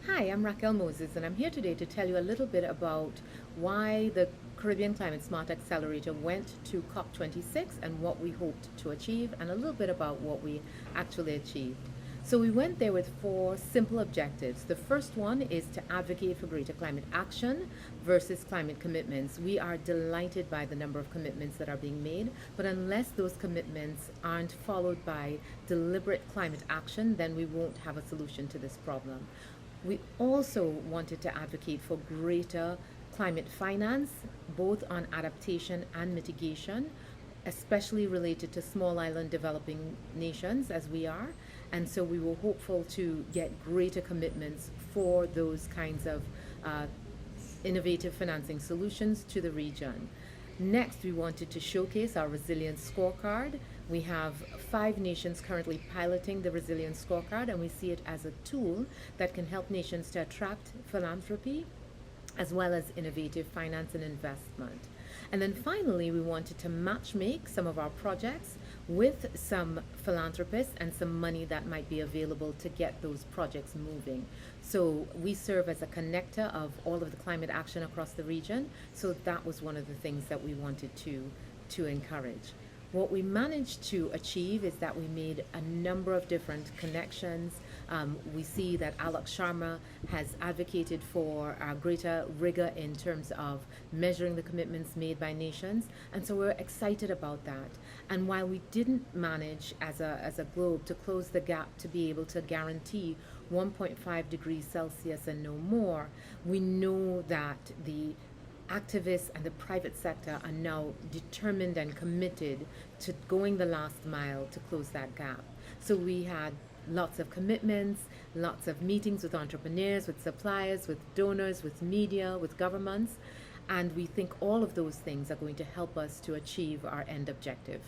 Hi, I'm Racquel Moses, and I'm here today to tell you a little bit about why the Caribbean Climate Smart Accelerator went to COP26 and what we hoped to achieve, and a little bit about what we actually achieved. So, we went there with four simple objectives. The first one is to advocate for greater climate action versus climate commitments. We are delighted by the number of commitments that are being made, but unless those commitments aren't followed by deliberate climate action, then we won't have a solution to this problem. We also wanted to advocate for greater climate finance, both on adaptation and mitigation, especially related to small island developing nations as we are. And so we were hopeful to get greater commitments for those kinds of uh, innovative financing solutions to the region. Next, we wanted to showcase our resilience scorecard. We have 5 nations currently piloting the resilience scorecard, and we see it as a tool that can help nations to attract philanthropy as well as innovative finance and investment. And then finally, we wanted to match make some of our projects with some philanthropists and some money that might be available to get those projects moving. So we serve as a connector of all of the climate action across the region. So that was one of the things that we wanted to encourage. What we managed to achieve is that we made a number of different connections. We see that Alok Sharma has advocated for greater rigor in terms of measuring the commitments made by nations, and so we're excited about that. And while we didn't manage as a globe to close the gap to be able to guarantee 1.5 degrees Celsius and no more, we know that the activists and the private sector are now determined and committed to going the last mile to close that gap. So we had lots of commitments, lots of meetings with entrepreneurs, with suppliers, with donors, with media, with governments, and we think all of those things are going to help us to achieve our end objective.